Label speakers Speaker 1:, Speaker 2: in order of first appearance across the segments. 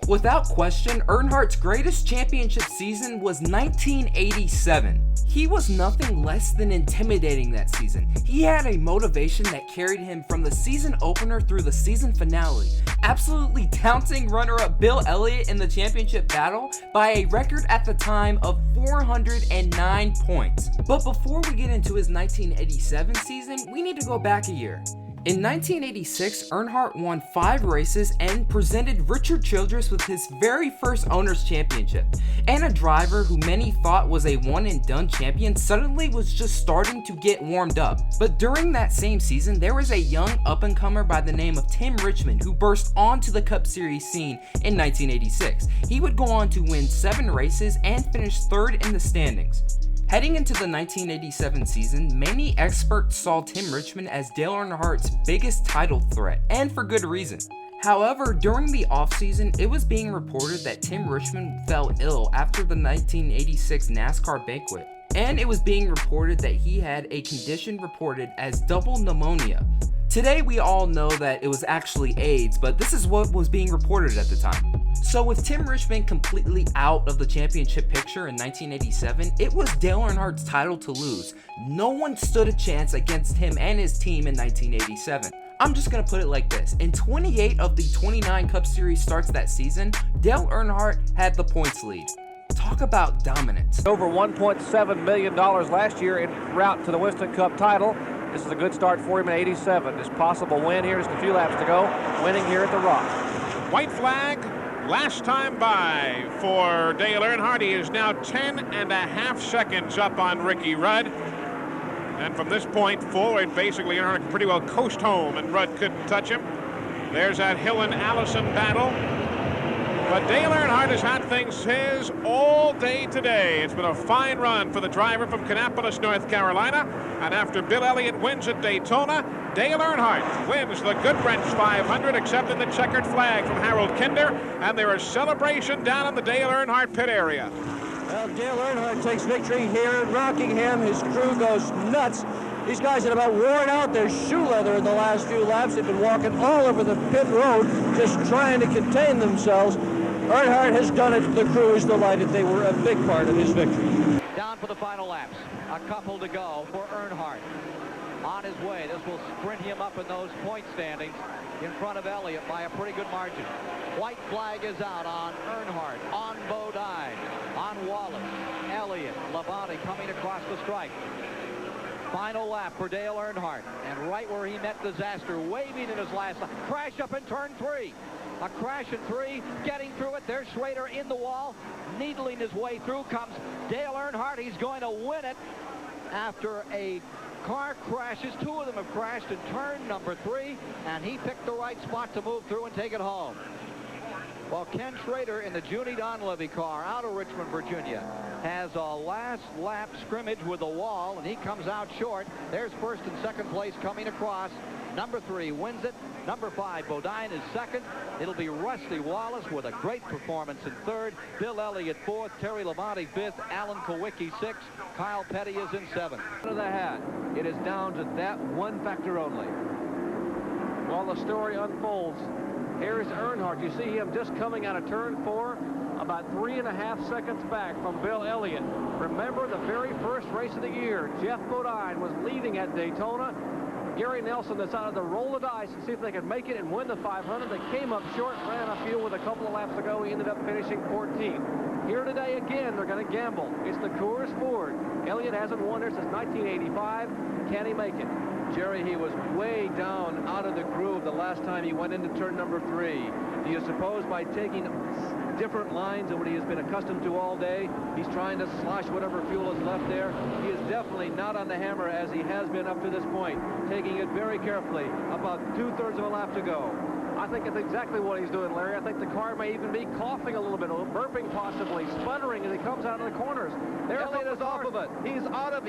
Speaker 1: Without question, Earnhardt's greatest championship season was 1987. He was nothing less than intimidating that season. He had a motivation that carried him from the season opener through the season finale, absolutely trouncing runner-up Bill Elliott in the championship battle by a record at the time of 409 points. But before we get into his 1987 season, we need to go back a year. In 1986, Earnhardt won 5 races and presented Richard Childress with his very first Owners' Championship. And a driver who many thought was a one-and-done champion suddenly was just starting to get warmed up. But during that same season, there was a young up-and-comer by the name of Tim Richmond who burst onto the Cup Series scene in 1986. He would go on to win 7 races and finish 3rd in the standings. Heading into the 1987 season, many experts saw Tim Richmond as Dale Earnhardt's biggest title threat, and for good reason. However, during the offseason, it was being reported that Tim Richmond fell ill after the 1986 NASCAR banquet, and it was being reported that he had a condition reported as double pneumonia. Today, we all know that it was actually AIDS, but this is what was being reported at the time. So with Tim Richmond completely out of the championship picture in 1987, it was Dale Earnhardt's title to lose. No one stood a chance against him and his team in 1987. I'm just gonna put it like this. In 28 of the 29 Cup Series starts that season, Dale Earnhardt had the points lead. Talk about dominance.
Speaker 2: Over $1.7 million last year en route to the Winston Cup title. This is a good start for him in 87. This possible win here, just a few laps to go. Winning here at the Rock.
Speaker 3: White flag. Last time by for Dale Earnhardt. He is now 10.5 seconds up on Ricky Rudd. And from this point forward, basically, Earnhardt could pretty well coast home, and Rudd couldn't touch him. There's that Hill and Allison battle. But Dale Earnhardt has had things his all day today. It's been a fine run for the driver from Kannapolis, North Carolina. And after Bill Elliott wins at Daytona, Dale Earnhardt wins the Goodwrench 500, accepting the checkered flag from Harold Kinder. And there is celebration down in the Dale Earnhardt pit area.
Speaker 4: Well, Dale Earnhardt takes victory here in Rockingham. His crew goes nuts. These guys had about worn out their shoe leather in the last few laps. They've been walking all over the pit road, just trying to contain themselves. Earnhardt has done it. The crew is delighted. They were a big part of his victory.
Speaker 5: Down for the final laps. A couple to go for Earnhardt. On his way. This will sprint him up in those point standings in front of Elliott by a pretty good margin. White flag is out on Earnhardt, on Bodine, on Wallace, Elliott, Labonte coming across the stripe. Final lap for Dale Earnhardt, and right where he met disaster, waving in his last lap. Crash up in turn 3. A crash in 3, getting through it. There's Schrader in the wall, needling his way through. Comes Dale Earnhardt. He's going to win it after a car crashes. 2 of them have crashed in turn number 3, and he picked the right spot to move through and take it home. Well, Ken Schrader in the Junie Donlevy car out of Richmond, Virginia, has a last lap scrimmage with the wall, and he comes out short. There's first and second place coming across. Number 3 wins it. Number 5, Bodine, is second. It'll be Rusty Wallace with a great performance in 3rd. Bill Elliott 4th. Terry Labonte 5th. Alan Kowicki 6th. Kyle Petty is in 7th.
Speaker 2: Of the hat. It is down to that one factor only. While the story unfolds, here's Earnhardt. You see him just coming out of turn 4, about 3.5 seconds back from Bill Elliott. Remember the very first race of the year, Jeff Bodine was leading at Daytona. Gary Nelson decided to roll the dice and see if they could make it and win the 500. They came up short, ran a field with a couple of laps to go. He ended up finishing 14th. Here today again, they're going to gamble. It's the Coors Ford. Elliott hasn't won there since 1985. Can he make it? Jerry, he was way down out of the groove the last time he went into turn number 3. Do you suppose by taking different lines than what he has been accustomed to all day, he's trying to slosh whatever fuel is left there? He is definitely not on the hammer as he has been up to this point, taking it very carefully. About 2/3 of a lap to go. I think it's exactly what he's doing, Larry. I think the car may even be coughing a little bit, burping possibly, sputtering as he comes out of the corners. Elliott is off of it. He's out of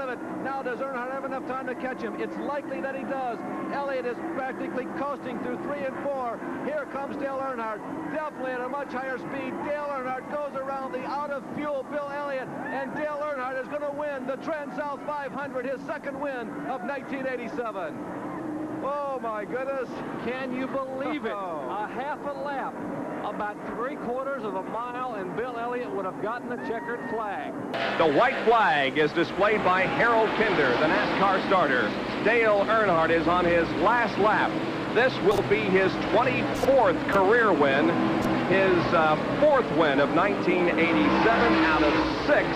Speaker 2: it. Now does Earnhardt have enough time to catch him? It's likely that he does. Elliott is practically coasting through 3 and 4. Here comes Dale Earnhardt, definitely at a much higher speed. Dale Earnhardt goes around the out-of-fuel Bill Elliott, and Dale Earnhardt is going to win the Trans-South 500, his second win of 1987. Oh, my goodness. Can you believe it? A half a lap about 3/4 of a mile, and Bill Elliott would have gotten the checkered flag.
Speaker 6: The white flag is displayed by Harold Kinder, the NASCAR starter. Dale Earnhardt is on his last lap. This will be his 24th career win, his 4th win of 1987 out of 6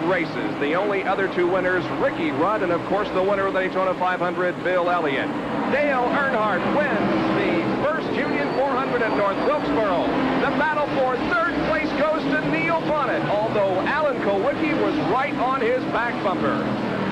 Speaker 6: races. The only other 2 winners, Ricky Rudd, and of course the winner of the Daytona 500, Bill Elliott. Dale Earnhardt wins the first Union 400 at North Wilkesboro. The battle for 3rd place goes to Neil Bonnet, although Alan Kulwicki was right on his back bumper.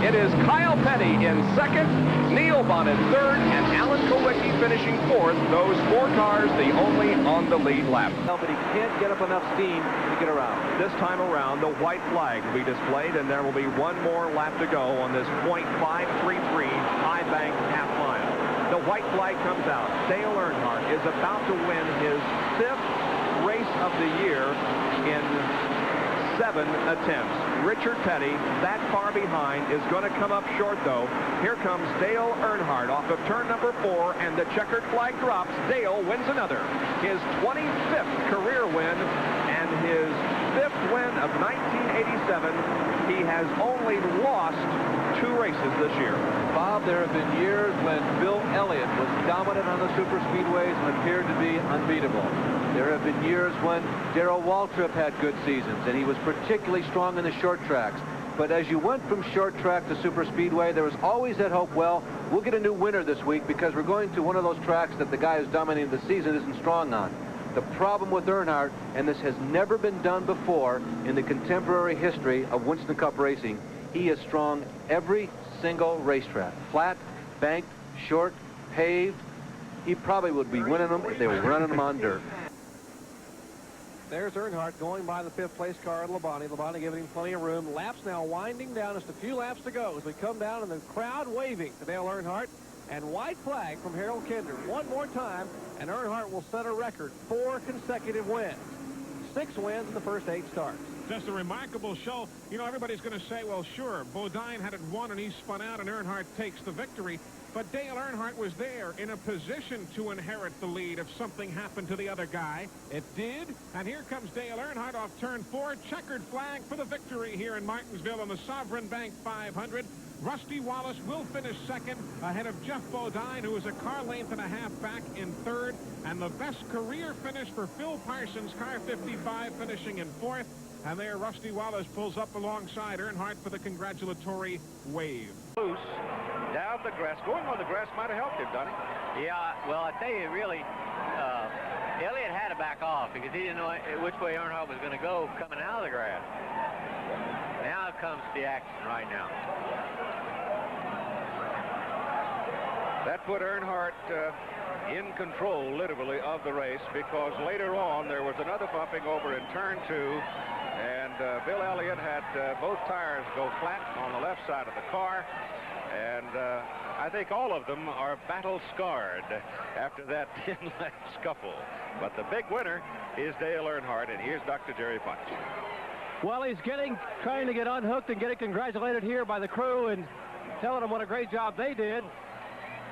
Speaker 6: It is Kyle Petty in 2nd, Neil Bonnet 3rd, and Alan Kulwicki finishing 4th. Those 4 cars, the only on the lead lap.
Speaker 2: No, but he can't get up enough steam to get around.
Speaker 6: This time around, the white flag will be displayed, and there will be 1 more lap to go on this .533 high bank half mile. The white flag comes out. Dale Earnhardt is about to win his 5th race of the year in 7 attempts. Richard Petty, that far behind, is going to come up short, though. Here comes Dale Earnhardt off of turn number 4, and the checkered flag drops. Dale wins another. His 25th career win and his 5th win of 1987. He has only lost 2 races this year.
Speaker 2: Bob, there have been years when Bill Elliott was dominant on the super speedways and appeared to be unbeatable. There have been years when Darrell Waltrip had good seasons, and he was particularly strong in the short tracks. But as you went from short track to super speedway, there was always that hope, well, we'll get a new winner this week because we're going to one of those tracks that the guy who's dominating the season isn't strong on. The problem with Earnhardt, and this has never been done before in the contemporary history of Winston Cup racing, he is strong every single racetrack. Flat, banked, short, paved. He probably would be winning them if they were running them on dirt. There's Earnhardt going by the 5th place car at Labonte. Labonte giving him plenty of room. Laps now winding down. Just a few laps to go as we come down, and the crowd waving to Dale Earnhardt. And white flag from Harold Kinder. 1 more time, and Earnhardt will set a record. 4 consecutive wins. 6 wins in the first 8 starts.
Speaker 3: Just a remarkable show. You know, everybody's going to say, well, sure, Bodine had it won and he spun out and Earnhardt takes the victory. But Dale Earnhardt was there in a position to inherit the lead if something happened to the other guy. It did. And here comes Dale Earnhardt off turn 4. Checkered flag for the victory here in Martinsville on the Sovereign Bank 500. Rusty Wallace will finish 2nd ahead of Jeff Bodine, who is a car length and a half back in 3rd. And the best career finish for Phil Parsons, car 55, finishing in 4th. And there, Rusty Wallace pulls up alongside Earnhardt for the congratulatory wave.
Speaker 7: Loose down the grass. Going on the grass might have helped him, done it?
Speaker 8: Yeah, well, I tell you, really, Elliott had to back off because he didn't know which way Earnhardt was going to go coming out of the grass. Now comes the action right now.
Speaker 7: That put Earnhardt in control, literally, of the race, because later on there was another bumping over in turn 2, and Bill Elliott had both tires go flat on the left side of the car, and I think all of them are battle-scarred after that 10-lap scuffle. But the big winner is Dale Earnhardt, and here's Dr. Jerry Punch.
Speaker 2: Well, he's trying to get unhooked and getting congratulated here by the crew and telling them what a great job they did.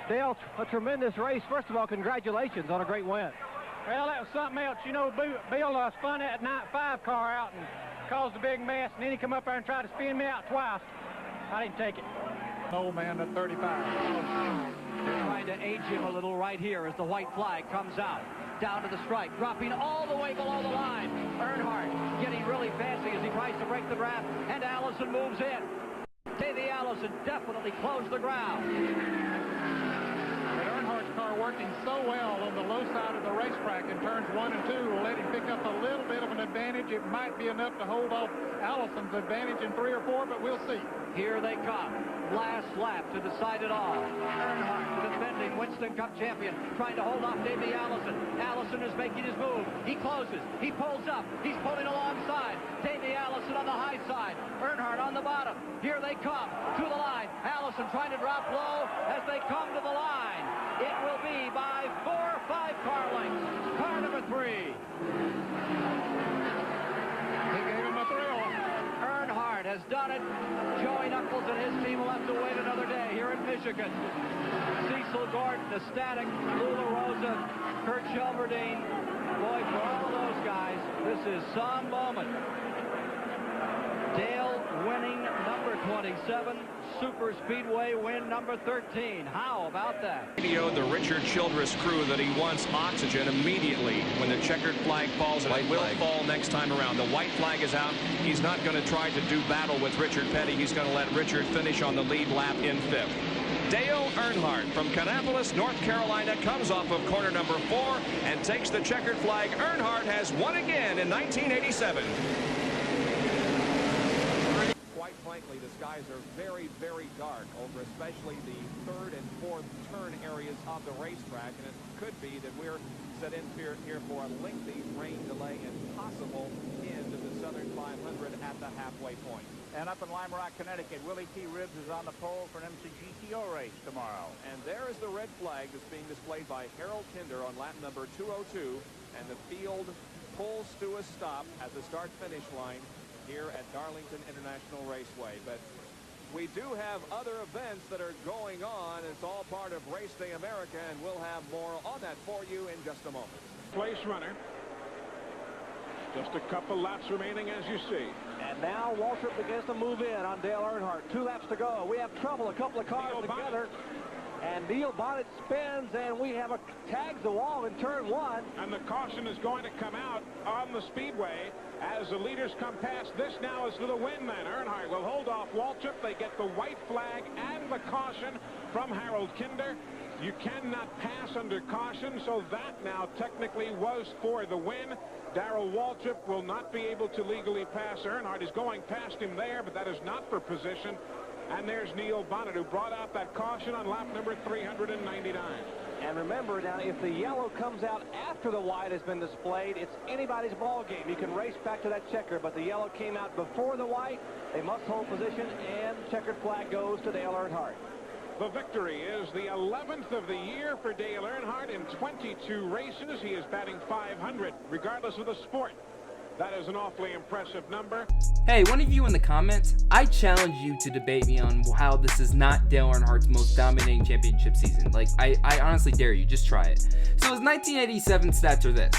Speaker 2: Dale, a tremendous race. First of all, congratulations on a great win.
Speaker 9: Well, that was something else. You know, Bill spun that 95 car out and caused a big mess, and then he come up there and tried to spin me out twice. I didn't take it.
Speaker 5: Old man at 35. They're trying to age him a little right here as the white flag comes out. Down to the stripe, dropping all the way below the line. Earnhardt getting really fancy as he tries to break the draft, and Allison moves in. Davey Allison definitely closed the ground.
Speaker 9: Earnhardt's car working so well on the low side of the racetrack in turns 1 and 2 will let him pick up a little bit of an advantage. It might be enough to hold off Allison's advantage in 3 or 4, but we'll see.
Speaker 5: Here they come. Last lap to decide it all. Earnhardt, the defending Winston Cup champion, trying to hold off Davey Allison. Allison is making his move. He closes. He pulls up. He's pulling alongside. Davey Allison on the high side. Earnhardt on the bottom. Here they come to the line. Allison trying to drop low as they come to the line. It will be by 4 or 5 car lengths. Car number 3.
Speaker 9: He gave him a thrill.
Speaker 5: Earnhardt has done it. Joey Knuckles and his team will have to wait another day here in Michigan. Cecil Gordon, ecstatic. Lula Rosa, Kurt Shelverdine, boy, for all of those guys, this is some moment. Dale winning number 27, Super Speedway win number 13. How about that?
Speaker 6: Radioed the Richard Childress crew that he wants oxygen immediately when the checkered flag falls, and it will fall next time around. The white flag is out. He's not going to try to do battle with Richard Petty. He's going to let Richard finish on the lead lap in 5th. Dale Earnhardt from Kannapolis, North Carolina, comes off of corner number 4 and takes the checkered flag. Earnhardt has won again in 1987.
Speaker 10: Quite frankly, the skies are very, very dark over especially the 3rd and 4th turn areas of the racetrack, and it could be that we're set in here for a lengthy rain delay and possible end of the Southern 500 at the halfway point.
Speaker 11: And up in Lime Rock, Connecticut, Willie T. Ribbs is on the pole for an MCGTO race tomorrow.
Speaker 10: And there is the red flag that's being displayed by Harold Kinder on lap number 202, and the field pulls to a stop at the start-finish line here at Darlington International Raceway. But we do have other events that are going on. It's all part of Race Day America, and we'll have more on that for you in just a moment.
Speaker 3: Place runner. Just a couple laps remaining, as you see.
Speaker 2: And now Waltrip begins to move in on Dale Earnhardt. 2 laps to go. We have trouble. A couple of cars together. And Neil Bonnet spins, and we have a tags the wall in turn 1.
Speaker 3: And the caution is going to come out on the speedway as the leaders come past. This now is to the win, then. Earnhardt will hold off Waltrip. They get the white flag and the caution from Harold Kinder. You cannot pass under caution, so that now technically was for the win. Darrell Waltrip will not be able to legally pass Earnhardt. He's going past him there, but that is not for position. And there's Neil Bonnet, who brought out that caution on lap number 399.
Speaker 2: And remember now, if the yellow comes out after the white has been displayed, it's anybody's ball game. You can race back to that checker, but the yellow came out before the white. They must hold position, and checkered flag goes to Dale Earnhardt.
Speaker 3: The victory is the 11th of the year for Dale Earnhardt in 22 races. He is batting .500, regardless of the sport. That is an awfully impressive number.
Speaker 1: Hey, one of you in the comments, I challenge you to debate me on how this is not Dale Earnhardt's most dominating championship season. Like, I honestly dare you, just try it. So his 1987 stats are this: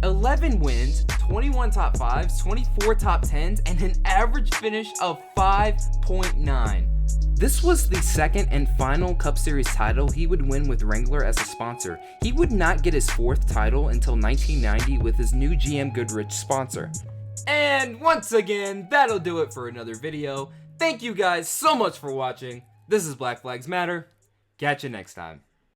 Speaker 1: 11 wins, 21 top 5s, 24 top 10s, and an average finish of 5.9. This was the second and final Cup Series title he would win with Wrangler as a sponsor. He would not get his 4th title until 1990 with his new GM Goodrich sponsor. And once again, that'll do it for another video. Thank you guys so much for watching. This is Black Flags Matter. Catch you next time.